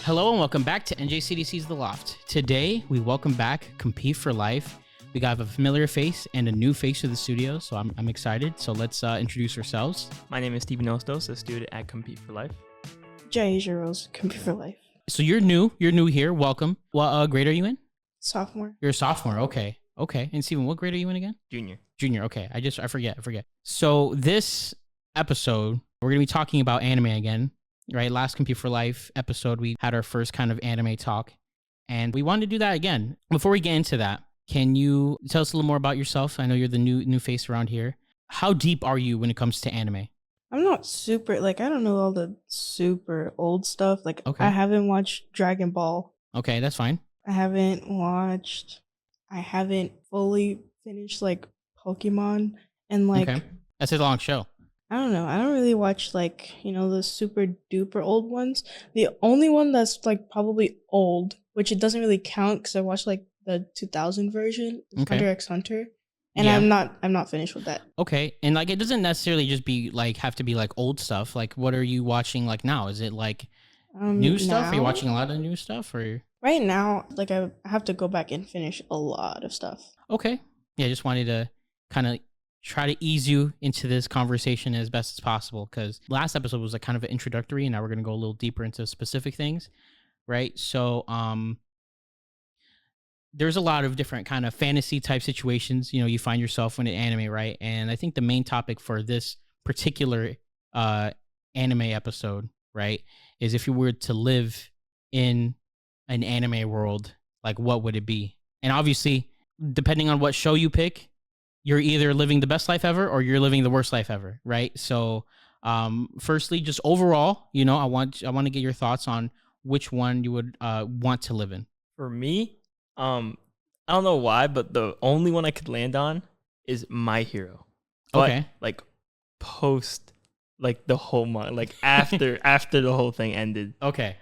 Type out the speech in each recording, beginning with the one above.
Hello and welcome back to NJCDC's The Loft. Today, we welcome back Compete for Life. We got a familiar face and a new face to the studio, so I'm excited. So let's introduce ourselves. My name is Steven Ostos, a student at Compete for Life. Jay Rose, Compete for Life. So you're new here. Welcome. What grade are you in? Sophomore. You're a sophomore. Okay. And Steven, what grade are you in again? Junior. Okay. I forget. So this episode, we're going to be talking about anime again. Right, last Compete for Life episode, we had our first kind of anime talk, and we wanted to do that again. Before we get into that, can you tell us a little more about yourself? I know you're the new face around here. How deep are you when it comes to anime? I'm not super, I don't know all the super old stuff. Okay. I haven't watched Dragon Ball. Okay, that's fine. I haven't fully finished, Pokemon, and, Okay. That's a long show. I don't know. I don't really watch, the super duper old ones. The only one that's, probably old, which it doesn't really count because I watched, the 2000 version, Hunter x Hunter. And Yeah. I'm not finished with that. Okay, and, it doesn't necessarily just be, have to be, old stuff. What are you watching, now? Is it, new stuff? Are you watching a lot of new stuff, or? Right now, I have to go back and finish a lot of stuff. Okay. Yeah, just wanted to kind of try to ease you into this conversation as best as possible, because last episode was kind of an introductory, and now we're going to go a little deeper into specific things, right? So there's a lot of different kind of fantasy type situations you find yourself in an anime, right? And I think the main topic for this particular anime episode, right, is if you were to live in an anime world, what would it be? And obviously, depending on what show you pick, you're either living the best life ever or you're living the worst life ever, right? So, firstly, just overall, I want to get your thoughts on which one you would want to live in. For me, I don't know why, but the only one I could land on is My Hero. But, Okay. Post, the whole month, after the whole thing ended. Okay.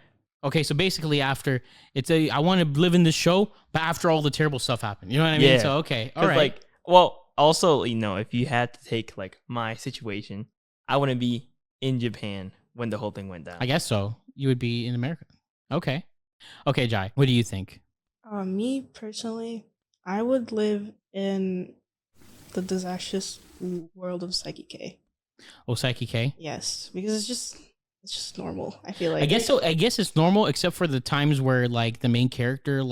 So basically, after I want to live in this show, but after all the terrible stuff happened, you know what I mean? Yeah. So okay, all right. Also, if you had to take my situation, I wouldn't be in Japan when the whole thing went down. I guess so. You would be in America. Okay, Jai, what do you think? Me personally, I would live in the disastrous world of Psyche K. Oh, Psyche K? Yes, because it's just normal. I feel like. I guess so. I guess it's normal, except for the times where the main character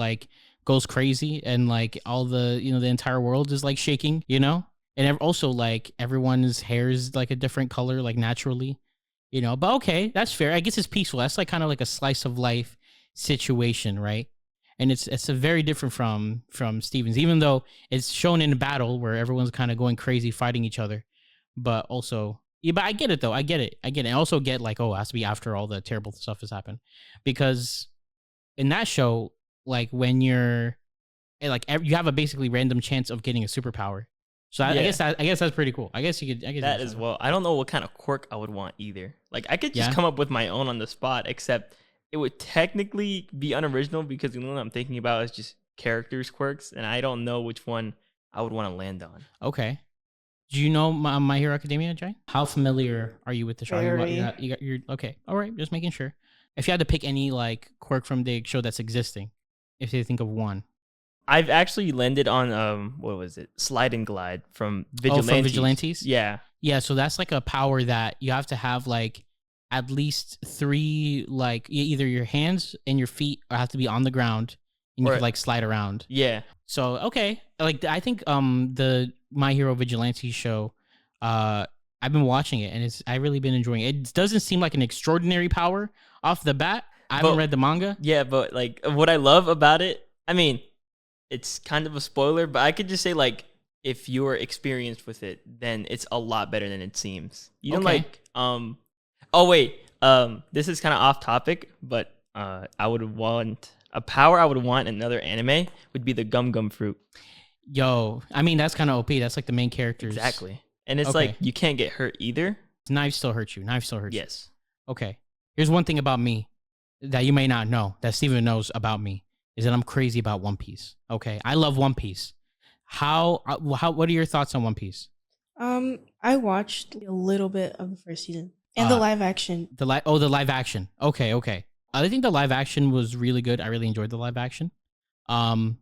goes crazy and all the the entire world is shaking, and also everyone's hair is a different color naturally, but okay, that's fair. I guess it's peaceful. That's kind of a slice of life situation, right? And it's a very different from Steven's, even though it's shown in a battle where everyone's kind of going crazy fighting each other, but also but I get it though. I get it. I also get it has to be after all the terrible stuff has happened, because in that show, when you're you have a basically random chance of getting a superpower. So I guess that's pretty cool. I guess you could. I guess that as well. I don't know what kind of quirk I would want either. I could just come up with my own on the spot, except it would technically be unoriginal because the one I'm thinking about is just characters' quirks, and I don't know which one I would want to land on. Okay. Do you know My Hero Academia, Jay? How familiar are you with the show? You're okay. All right, just making sure. If you had to pick any quirk from the show that's existing, if you think of one. I've actually landed on what was it? Slide and Glide from Vigilantes. Oh, from Vigilantes? Yeah. Yeah, so that's a power that you have to have at least 3 either your hands and your feet have to be on the ground and you could slide around. Yeah. So okay. I think the My Hero Vigilantes show, I've been watching it and I've really been enjoying it. It doesn't seem like an extraordinary power off the bat. I haven't read the manga. Yeah, but what I love about it, I mean, it's kind of a spoiler, but I could just say if you're experienced with it, then it's a lot better than it seems. You know, oh wait, this is kind of off topic, but I would want a power I would want in another anime would be the Gum Fruit. Yo, I mean that's kind of OP. That's the main characters. Exactly, and it's you can't get hurt either. Knives still hurt you. Yes. Okay. Here's one thing about me that you may not know that Steven knows about me is that I'm crazy about One Piece. Okay, I love One Piece. What are your thoughts on One Piece? I watched a little bit of the first season and the live action. The live action. Okay. I think the live action was really good. I really enjoyed the live action. Um,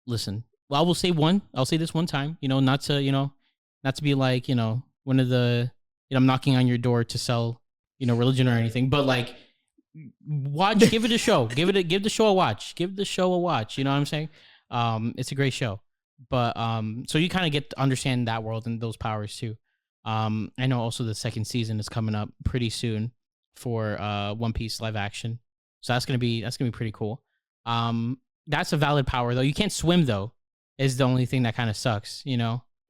listen, well, I will say one. I'll say this one time. Not to not to be like one of the I'm knocking on your door to sell religion or anything, but like watch, give it a show, give the show a watch, give the show a watch. You know what I'm saying? It's a great show, but so you kind of get to understand that world and those powers too. I know also the second season is coming up pretty soon for One Piece live action, so that's gonna be pretty cool. That's a valid power though. You can't swim though, is the only thing that kind of sucks.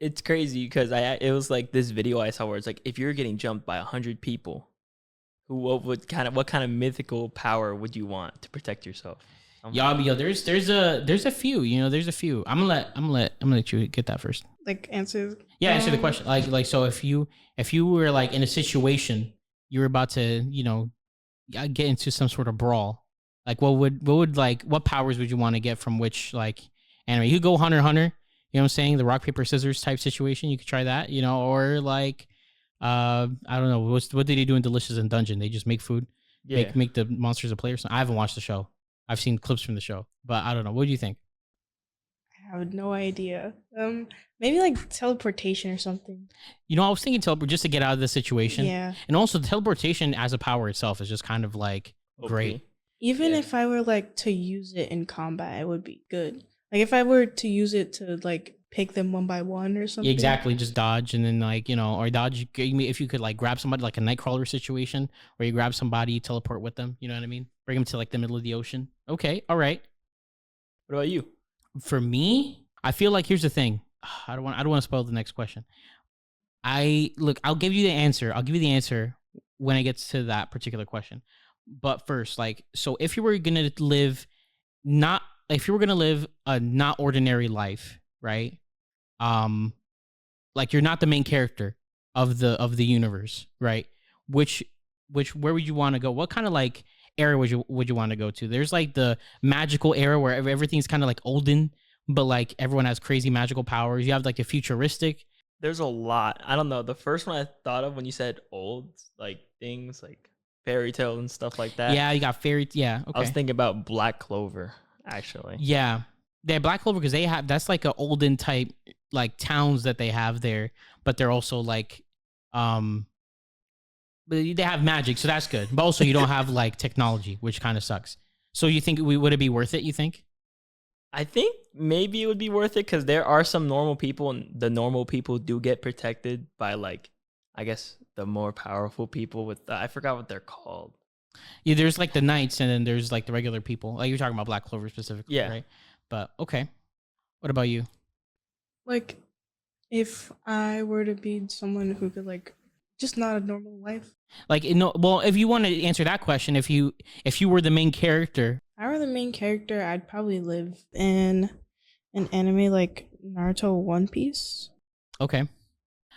It's crazy because it was like this video I saw where it's like if you're getting jumped by 100 people, what kind of mythical power would you want to protect yourself? Yeah, there's a few. There's a few. I'm gonna let you get that first. Like answer. Yeah, answer the question. Like so if you were like in a situation you were about to get into some sort of brawl, like what powers would you want to get from which like anime? You could go Hunter x Hunter. You know what I'm saying? The rock paper scissors type situation. You could try that. Or like I don't know what did they do in Delicious in Dungeon? They just make food. Yeah. Make the monsters a player. I haven't watched the show. I've seen clips from the show, but I don't know. What do you think? I have no idea. Maybe like teleportation or something. I was thinking teleport just to get out of the situation. Yeah. And also teleportation as a power itself is just kind of like great. Even if I were like to use it in combat, it would be good. Like if I were to use it to like pick them one by one or something. Yeah, exactly. Just dodge and then like, or dodge. If you could like grab somebody like a Nightcrawler situation where you grab somebody, teleport with them. You know what I mean? Bring them to like the middle of the ocean. Okay. All right. What about you? For me, I feel like here's the thing. I don't want to spoil the next question. I'll give you the answer. I'll give you the answer when it gets to that particular question. But first, like, so if you were gonna live a not ordinary life, right? Like you're not the main character of the universe, right? Where would you want to go? What kind of like era would you want to go to? There's like the magical era where everything's kind of like olden, but like everyone has crazy magical powers. You have like a futuristic. There's a lot. I don't know. The first one I thought of when you said old, like things like fairy tale and stuff like that. Yeah, you got fairy. Yeah, okay. I was thinking about Black Clover, actually. Yeah, Black Clover because that's like a olden type like towns that they have there, but they're also like they have magic, so that's good. But also you don't have like technology, which kind of sucks. So you think would it be worth it? You think? I think maybe it would be worth it because there are some normal people, and the normal people do get protected by like, I guess the more powerful people with I forgot what they're called. Yeah, there's like the knights, and then there's like the regular people. Like you're talking about Black Clover specifically, yeah. Right? But okay, what about you? Like, if I were to be someone who could like just not a normal life. Like well, if you want to answer that question, if you were the main character. If I were the main character, I'd probably live in an anime like Naruto, One Piece. Okay.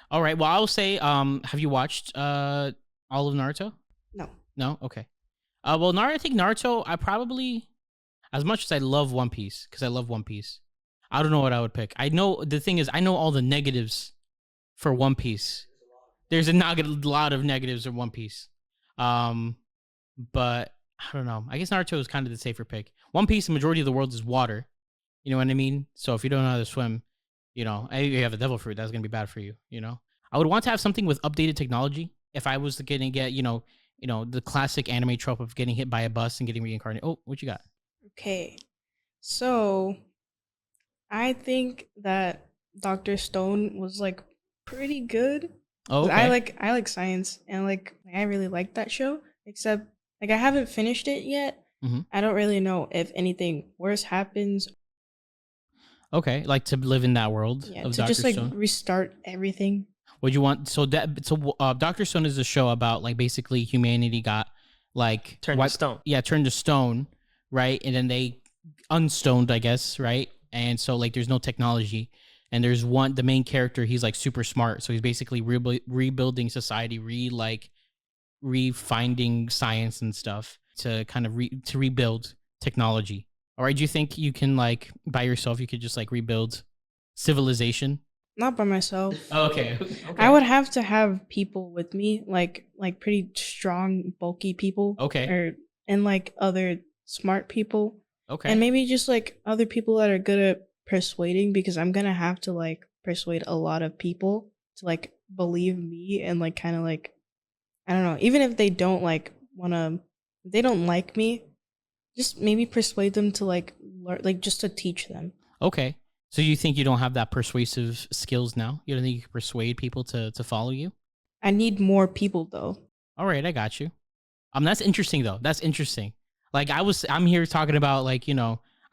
All right. Well, I'll say, have you watched all of Naruto? No. No? Okay. Well, I think Naruto, I probably, as much as I love One Piece, because I love One Piece, I don't know what I would pick. I know, the thing is, I know all the negatives for One Piece. There's a lot of negatives in One Piece. But I don't know. I guess Naruto is kind of the safer pick. One Piece, the majority of the world is water. You know what I mean? So if you don't know how to swim, you have a devil fruit, that's going to be bad for you, I would want to have something with updated technology. If I was going to get, the classic anime trope of getting hit by a bus and getting reincarnated. Oh, what you got? Okay. So I think that Dr. Stone was like pretty good. Oh, okay. I like science, and like I really like that show, except like I haven't finished it yet. Mm-hmm. I don't really know if anything worse happens. Okay, like to live in that world of to Dr. just like Stone. restart everything. Would you want Dr. Stone is a show about like basically humanity got like turned to stone. Yeah, turned to stone, right? And then they unstoned, I guess, right? And so like there's no technology, and there's the main character, he's like super smart, so he's basically rebuilding society, refinding science and stuff to kind of to rebuild technology. All right, do you think you can like by yourself you could just like rebuild civilization? Not by myself. Oh, okay. I would have to have people with me, like pretty strong, bulky people. Okay. Or and like other smart people. Okay. And maybe just like other people that are good at persuading, because I'm gonna have to like persuade a lot of people to like believe me and like kind of like, I don't know, even if they don't like wanna, if they don't like me, just maybe persuade them to like learn, like just to teach them. Okay. So you think you don't have that persuasive skills now? You don't think you can persuade people to follow you? I need more people though. All right, I got you. That's interesting though. That's interesting. Like I'm here talking about like,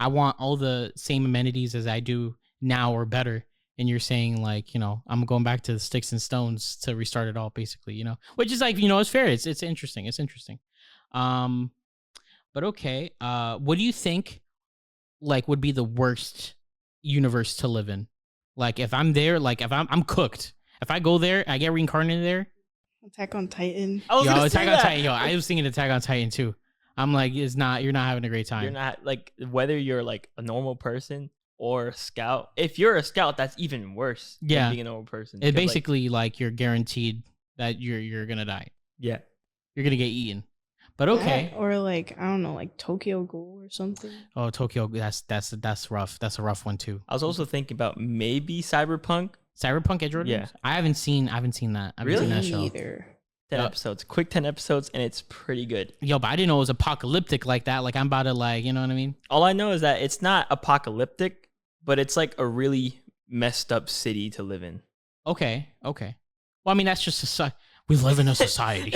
I want all the same amenities as I do now or better. And you're saying like, I'm going back to the sticks and stones to restart it all basically, which is like, it's fair. It's interesting. It's interesting. But okay. What do you think like would be the worst universe to live in? Like if I'm there, like if I'm cooked, if I go there, I get reincarnated there. Attack on Titan. I was Yo, gonna say Attack on that. Titan. Yo, I was thinking Attack on Titan too. I'm like, you're not having a great time. You're not like whether you're like a normal person or a scout. If you're a scout, that's even worse Yeah. than being a normal person. It 'Cause, basically like you're guaranteed that you're gonna die. yeah. You're gonna get eaten. But okay. That, or like, I don't know, like Tokyo Ghoul or something. Oh, Tokyo. That's rough. That's a rough one too. I was also thinking about maybe Cyberpunk. Cyberpunk Edge Runners? Yeah. I haven't seen that. I haven't Really? seen that Me show. either. 10 Yep. episodes, quick 10 episodes, and it's pretty good. Yo, but I didn't know it was apocalyptic like that. Like I'm about to like, you know what I mean? All I know is that it's not apocalyptic, but it's like a really messed up city to live in. Okay. Well, I mean that's just society. We live in a society,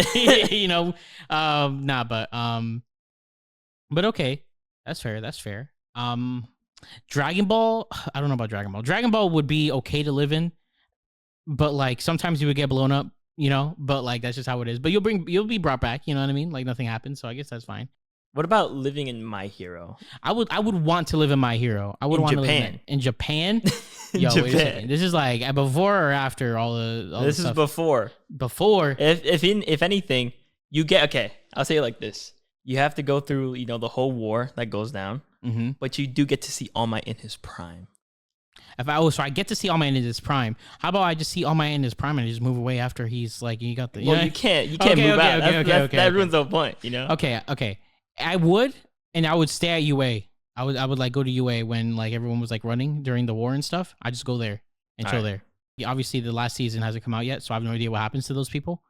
but okay, that's fair. Dragon Ball. I don't know about Dragon Ball. Dragon Ball would be okay to live in, but like sometimes you would get blown up, But like that's just how it is. But you'll be brought back. You know what I mean? Like nothing happened, so I guess that's fine. What about living in My Hero? I would want to live in My Hero. I would In want to live Japan. in Japan. In Yo, wait a Japan. second. This is like before or after all the This is stuff? before. Before. If anything, you get okay. I'll say it like this: you have to go through the whole war that goes down, Mm-hmm. but you do get to see All Might in his prime. So I get to see All Might in his prime. How about I just see All Might in his prime and just move away after he's like you got the Well, you can't Okay, move out. okay, That ruins the point, Okay. I would stay at UA. I would like go to UA when like everyone was like running during the war and stuff. I just go there and chill there. Yeah, obviously the last season hasn't come out yet, so I have no idea what happens to those people.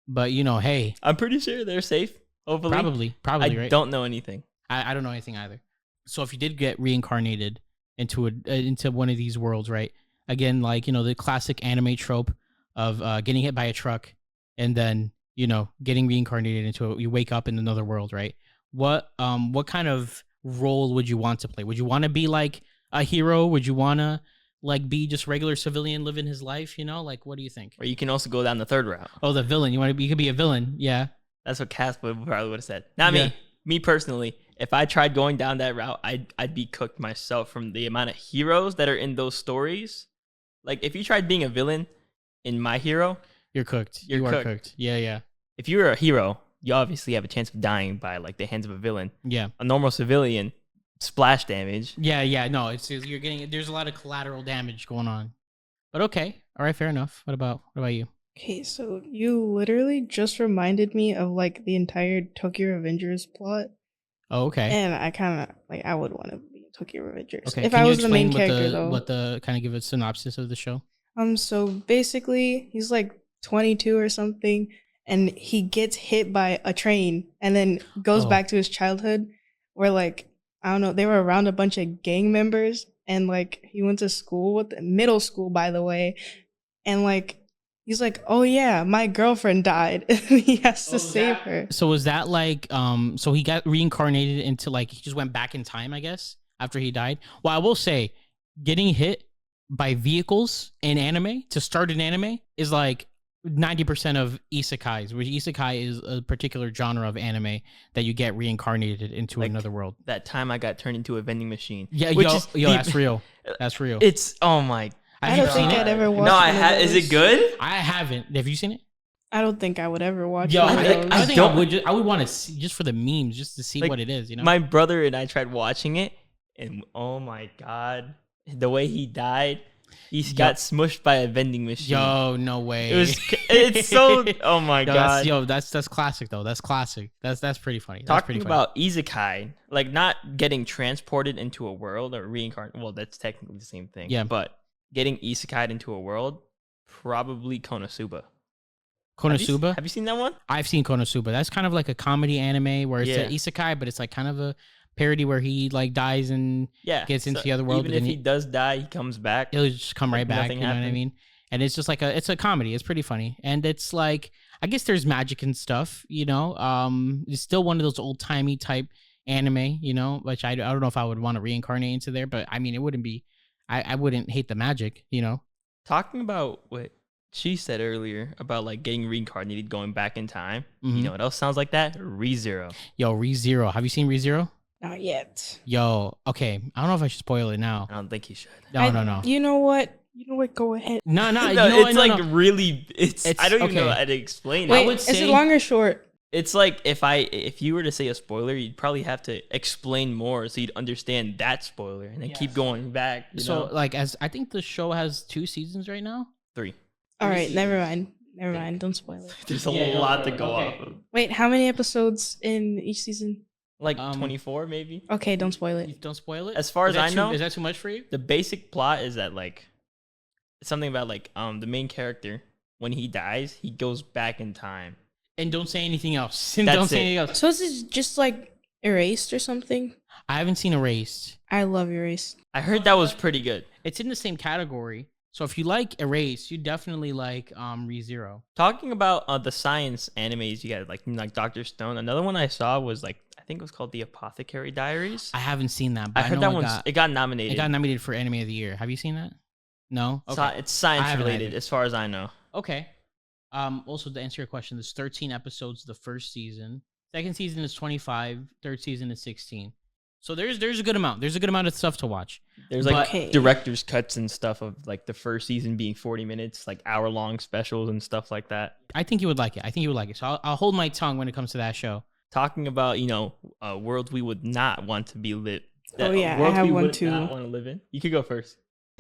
But hey, I'm pretty sure they're safe. Hopefully, probably I right. don't know anything. I don't know anything either. So if you did get reincarnated into into one of these worlds, right? Again, like the classic anime trope of getting hit by a truck and then getting reincarnated into you wake up in another world, right? What kind of role would you want to play? Would you want to be like a hero? Would you want to like be just regular civilian living his life? Like what do you think? Or you can also go down the third route. Oh, the villain. You could be a villain. Yeah. That's what Casper probably would have said. Not Yeah. me. Me personally, if I tried going down that route, I'd be cooked myself from the amount of heroes that are in those stories. Like if you tried being a villain in My Hero, You're cooked. You're You are cooked. cooked. Yeah. if you're a hero, you obviously have a chance of dying by like the hands of a villain. Yeah. A normal civilian, splash damage. Yeah. No, you're getting there's a lot of collateral damage going on. But okay. All right, fair enough. What about you? Okay, so you literally just reminded me of like the entire Tokyo Revengers plot, Oh, okay. and I kind of like I would want to be Tokyo Revengers Okay. if Can I you was the main explain character though. what the kind of give a synopsis of the show? So basically, he's like 22 or something, and he gets hit by a train, and then goes Oh. back to his childhood, where like I don't know, they were around a bunch of gang members, and like he went to school with middle school, by the way, and like he's like, oh yeah, my girlfriend died, and he has to save her. So was that like so he got reincarnated into like he just went back in time, I guess, after he died? Well, I will say getting hit by vehicles in anime to start an anime is like 90% of isekais, which isekai is a particular genre of anime that you get reincarnated into Like, another world. That time I got turned into a vending machine. Yeah, which yo, is that's real. That's real. It's oh my. I Have don't you think seen I'd it? ever watch. No, I one of have. Is those. it good? I haven't. Have you seen it? I don't think I would ever watch. Yo, one of I those. think I would want to see just for the memes, just to see Like, what it is. My brother and I tried watching it, and oh my god, the way he died. He got smushed by a vending machine. Yo, no way. It's so. Oh my god. That's classic though. That's classic. That's pretty funny. Talking about isekai, like not getting transported into a world or reincarnated. Well, that's technically the same thing. Yeah. But getting isekai into a world, probably Konosuba. Konosuba. Have you seen that one? I've seen Konosuba. That's kind of like a comedy anime where it's an isekai, but it's like kind of a parody where he like dies and gets into the other world. Even if he does die, he comes back. He'll just come right back. You know what I mean? And it's just like it's a comedy. It's pretty funny, and it's like I guess there's magic and stuff. You know, it's still one of those old timey type anime. You know, which I don't know if I would want to reincarnate into there, but I mean it wouldn't be. I wouldn't hate the magic. You know, talking about what she said earlier about like getting reincarnated, going back in time. You know what else sounds like that? ReZero. Yo, ReZero. Have you seen ReZero? Not yet. Yo, okay. I don't know if I should spoil it now. I don't think you should. No. You know what? Go ahead. No. Really. It's I don't even know how to explain it. Wait, is it long or short? It's like if you were to say a spoiler, you'd probably have to explain more so you'd understand that spoiler and then keep going back. You know? Like as I think the show has 2 seasons right now. 3. All right, never mind. Don't spoil it. There's a lot to go off of. Wait, how many episodes in each season? Like 24, maybe. Okay, don't spoil it. Don't spoil it. As far as I know, is that too much for you? The basic plot is that like it's something about like the main character when he dies, he goes back in time. And don't say anything else. Don't say anything else. So is it just like Erased or something? I haven't seen Erased. I love Erased. I heard that was pretty good. It's in the same category. So if you like Erased, you definitely like ReZero. Talking about the science animes, you got like Dr. Stone. Another one I saw was like I think it was called The Apothecary Diaries. I haven't seen that. But I heard that one. It got nominated. It got nominated for Anime of the Year. Have you seen that? No. Okay. It's science related, as far as I know. Okay. Also, to answer your question, there's 13 episodes the first season. Second season is 25. Third season is 16. So there's a good amount. There's a good amount of stuff to watch. There's like director's cuts and stuff of like the first season being 40 minutes, like hour-long specials and stuff like that. I think you would like it. So I'll hold my tongue when it comes to that show. Talking about, worlds we would not want to be lit. I have one too. Not want to live in. You could go first.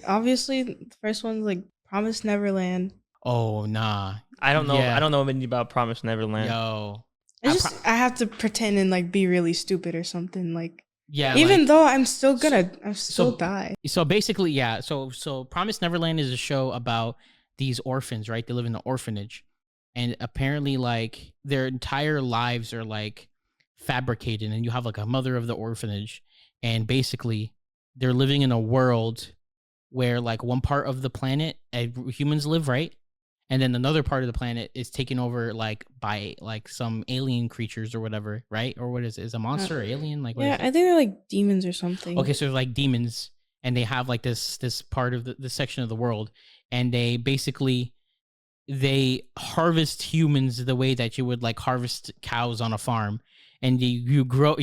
Obviously, the first one's like Promised Neverland. Oh, nah. I don't know. Yeah. I don't know anything about Promised Neverland. Yo. I have to pretend and like be really stupid or something like. Yeah. Even though I'm still die. So basically, yeah. So Promised Neverland is a show about these orphans, right? They live in the orphanage, and apparently, like their entire lives are like fabricated. And you have like a mother of the orphanage, and basically, they're living in a world where like one part of the planet humans live, right? And then another part of the planet is taken over like by like some alien creatures or whatever, right? Or what is it? Is a monster or alien? Like what I think they're like demons or something. Okay, so they're like demons, and they have like this part of the section of the world, and they basically they harvest humans the way that you would like harvest cows on a farm, and you grow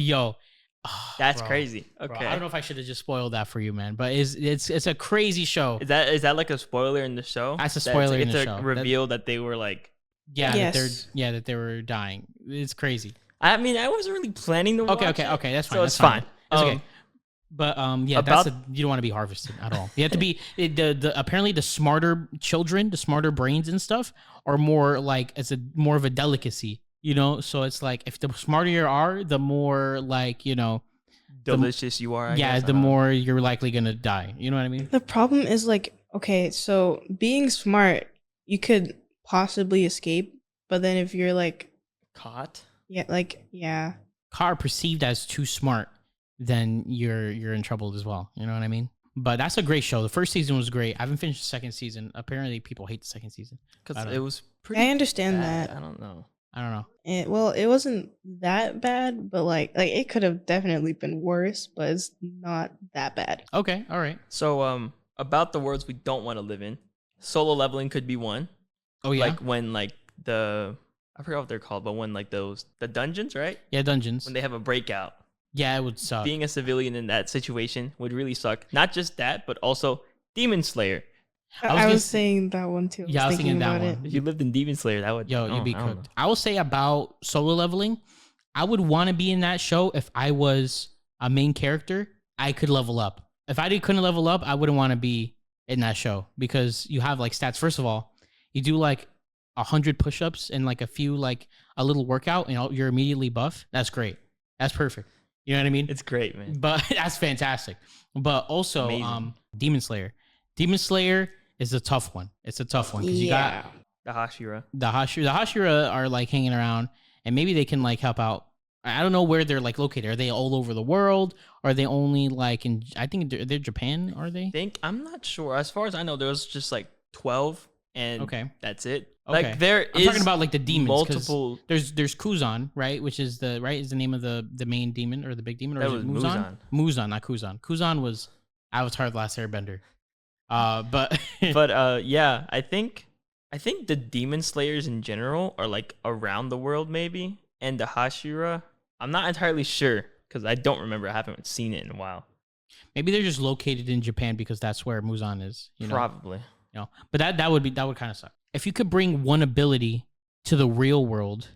That's crazy. Okay, bro, I don't know if I should have just spoiled that for you, man. But it's a crazy show. Is that like a spoiler in the show? That's a spoiler in the show. It's a reveal that they were like, that they were dying. It's crazy. I mean, I wasn't really planning to watch it. Okay, that's fine. So it's fine. That's okay. But you don't want to be harvested at all. You have to be apparently the smarter children, the smarter brains and stuff are more like more of a delicacy. So it's like if the smarter you are, the more like delicious you are. The more you're likely gonna die. You know what I mean? The problem is like, okay, so being smart, you could possibly escape, but then if you're like caught, caught or perceived as too smart, then you're in trouble as well. You know what I mean? But that's a great show. The first season was great. I haven't finished the second season. Apparently, people hate the second season because it was pretty. I understand bad. that. I don't know. It wasn't that bad, but like it could have definitely been worse, but it's not that bad. Okay, all right. So about the worlds we don't want to live in, solo leveling could be one. Oh yeah. Like when like I forgot what they're called, but when like the dungeons, right? Yeah, dungeons. When they have a breakout. Yeah, it would suck. Being a civilian in that situation would really suck. Not just that, but also Demon Slayer. I was saying that one too. Yeah, I was thinking that one. If you lived in Demon Slayer, that would... you'd be cooked. I will say about solo leveling, I would want to be in that show if I was a main character. I could level up. If I couldn't level up, I wouldn't want to be in that show because you have like stats. First of all, you do like 100 push-ups and like a few like a little workout and you're immediately buff. That's great. That's perfect. You know what I mean? It's great, man. But that's fantastic. But also, Amazing. Demon Slayer. Demon Slayer is a tough one. It's a tough one because you got The Hashira. the Hashira are like hanging around, and maybe they can like help out. I don't know where they're like located. Are they all over the world? Or are they only like in? I think they're Japan. Are they? I'm not sure. As far as I know, there was just like 12, and Okay. that's it. Okay. Like there I'm is talking about like the demons. 'Cause multiple. There's Kuzan, right? Which is the name of the main demon or the big demon, or That is it was Muzan? Muzan, not Kuzan. Kuzan was Avatar: The Last Airbender. But But yeah, I think the demon slayers in general are like around the world maybe, and the Hashira, I'm not entirely sure because I don't remember. I haven't seen it in a while. maybe they're just located in Japan because that's where Muzan is. You know? Probably. You know, but that would kind of suck. If you could bring one ability to the real world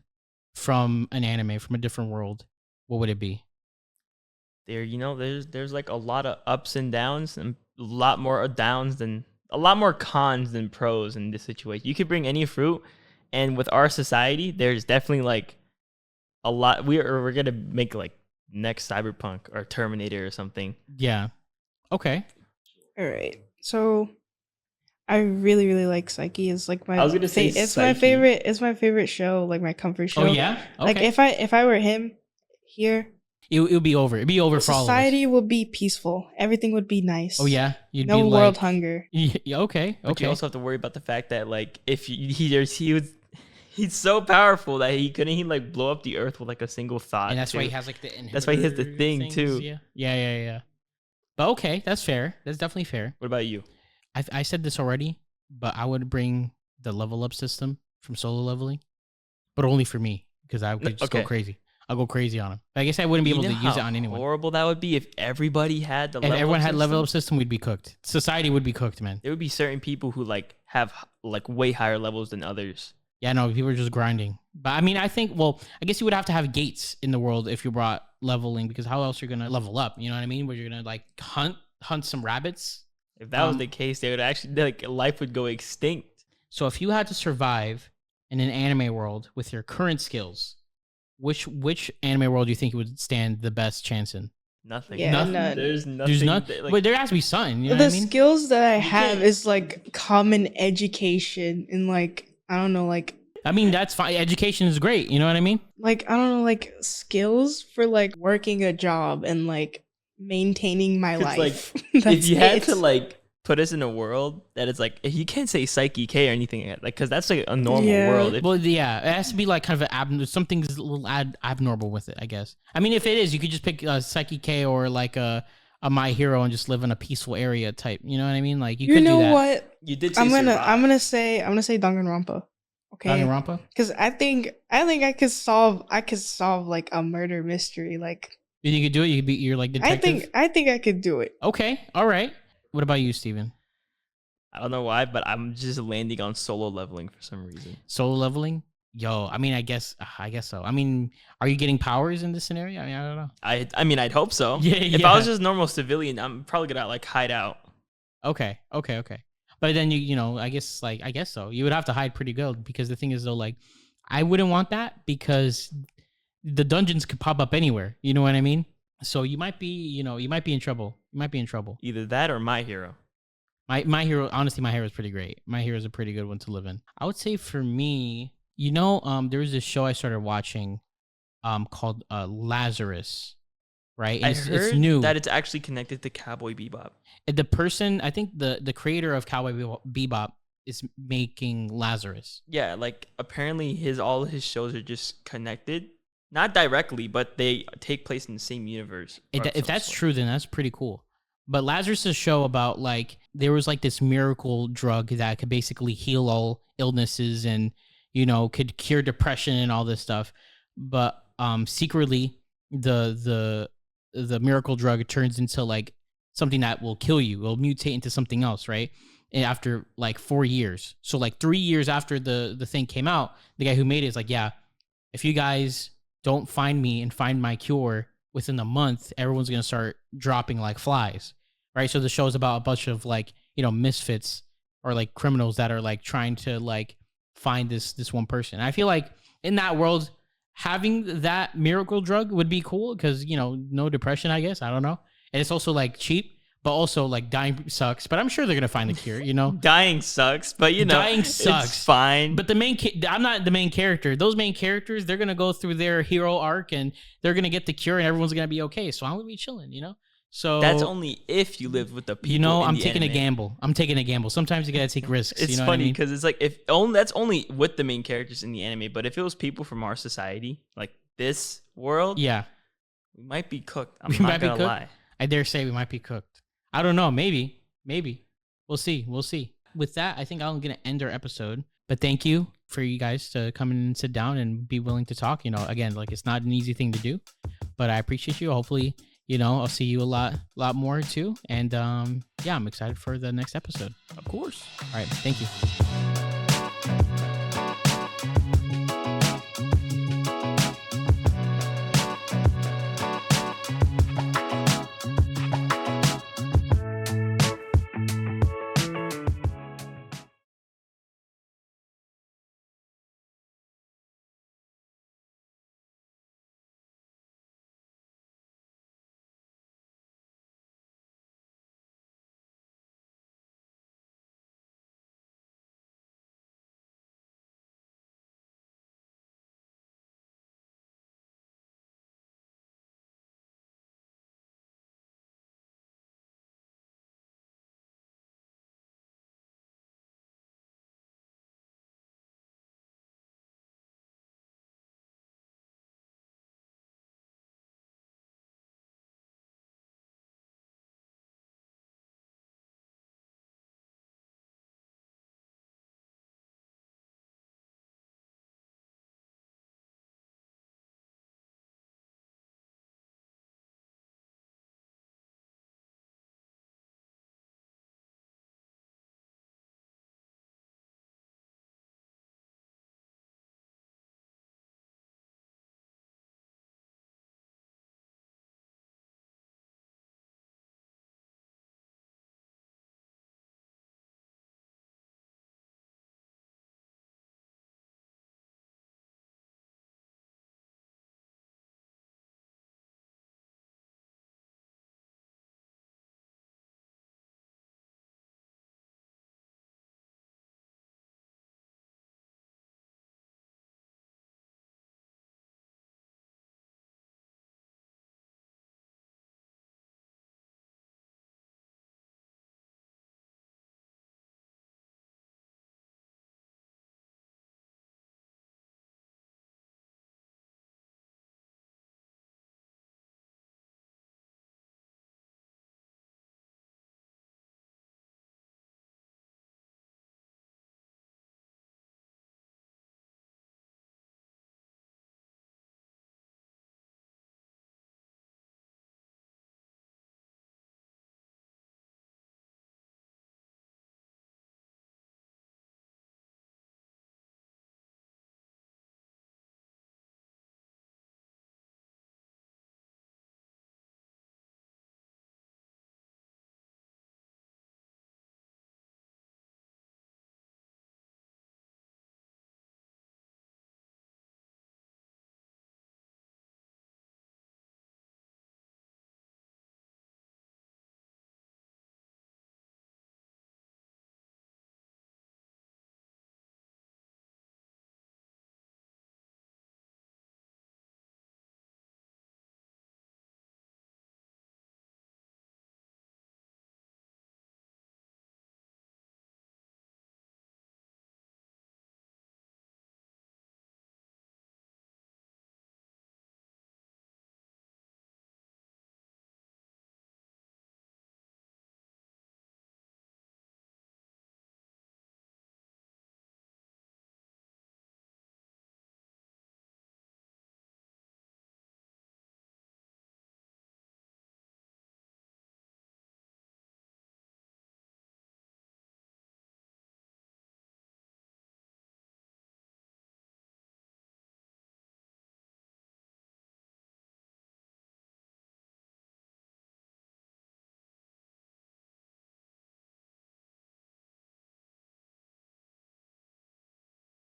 from an anime, from a different world, what would it be? There's like a lot of ups and downs, and a lot more cons than pros in this situation. You could bring any fruit, and with our society, there's definitely like a lot. We're gonna make like next Cyberpunk or Terminator or something. Yeah. Okay. All right. So I really, really like Psyche. It's like my I was gonna say it's my Psyche. favorite. It's my favorite show. Like my comfort show. Oh yeah. Okay. Like if I were him here, it would be over. It'd be over for all of us. society would be peaceful. Everything would be nice. Oh yeah. You'd No be world like, hunger. Yeah, okay. But Okay. you also have to worry about the fact that like if he's so powerful that he like blow up the earth with like a single thought. And that's too. why he has like the That's why he has the inhibitor thing, things. too. Yeah. But okay, that's fair. That's definitely fair. What about you? I said this already, but I would bring the level up system from solo leveling, but only for me because I could just go Okay. crazy. I'll go crazy on him. I guess I wouldn't be able to use it on anyone. Horrible that would be if everybody had the. If everyone had level up system, we'd be cooked. Society would be cooked, man. There would be certain people who like have like way higher levels than others. Yeah, no, people are just grinding. But I mean, I guess you would have to have gates in the world if you brought leveling, because how else you're gonna level up? You know what I mean? Where you're gonna like hunt some rabbits. If that was the case, they would actually like life would go extinct. So if you had to survive in an anime world with your current skills, which anime world do you think you would stand the best chance in? Nothing. Yeah, Nothing. none. There's nothing. There's not. that, like, But there has to be something. You know The what I mean? skills that I have can't- is like common education and like I don't know, like I mean, that's fine. Education is great. You know what I mean? I don't know, like skills for like working a job and like maintaining my 'cause, life. if That's you had it. to like put us in a world that is like, you can't say Psyche K or anything like because that's like a normal Yeah. world. Well, yeah, it has to be like kind of something's a little abnormal with it, I guess. I mean, if it is, you could just pick Psyche K or like a My Hero and just live in a peaceful area type. You know what I mean? Like you You could know do that. what? You did. Say I'm gonna survive. say Danganronpa. Okay. Danganronpa? Because I think I could solve like a murder mystery. Like You could do it. You could be you're like detective. I think I could do it. Okay, all right. What about you, Steven? I don't know why, but I'm just landing on solo leveling for some reason. Solo leveling? Yo, I mean, I guess so. I mean, are you getting powers in this scenario? I mean, I don't know. I mean, I'd hope so. Yeah, If I was yeah. just normal civilian, I'm probably gonna like hide out. Okay. But then you know, I guess so. You would have to hide pretty good because the thing is though, like, I wouldn't want that because the dungeons could pop up anywhere. You know what I mean? So you might be in trouble. Either that or My Hero. My Hero, honestly, My Hero is pretty great. My Hero is a pretty good one to live in. I would say for me, there was this show I started watching, called Lazarus, right? And I it's heard new. that it's actually connected to Cowboy Bebop. The person, I think the creator of Cowboy Bebop is making Lazarus. Yeah, like apparently all his shows are just connected, not directly, but they take place in the same universe. of If some that's sort. true, then that's pretty cool. But Lazarus is a show about like there was like this miracle drug that could basically heal all illnesses and could cure depression and all this stuff. But secretly the miracle drug turns into like something that will kill you. It'll mutate into something else, right? And after like 4 years. So like 3 years after the thing came out, the guy who made it is like, yeah, if you guys don't find me and find my cure within a month, everyone's going to start dropping like flies, right? So the show is about a bunch of like misfits or like criminals that are like trying to like find this one person. And I feel like in that world, having that miracle drug would be cool because no depression, I guess. I don't know. And it's also like cheap, but also like dying sucks. But I'm sure they're gonna find the cure. Dying sucks, but dying sucks. It's fine. But I'm not the main character. Those main characters, they're gonna go through their hero arc and they're gonna get the cure and everyone's gonna be okay. So I'm gonna be chilling. So that's only if you live with the people. I'm taking a gamble. Sometimes you gotta take risks. It's funny because it's like that's only with the main characters in the anime. But if it was people from our society, like this world, yeah, we might be cooked. I'm not gonna lie. I dare say we might be cooked. I don't know. Maybe. We'll see. With that, I think I'm gonna end our episode. But thank you for you guys to come in and sit down and be willing to talk. Again, like it's not an easy thing to do, but I appreciate you. Hopefully, I'll see you a lot more too. And I'm excited for the next episode. Of course. All right. Thank you.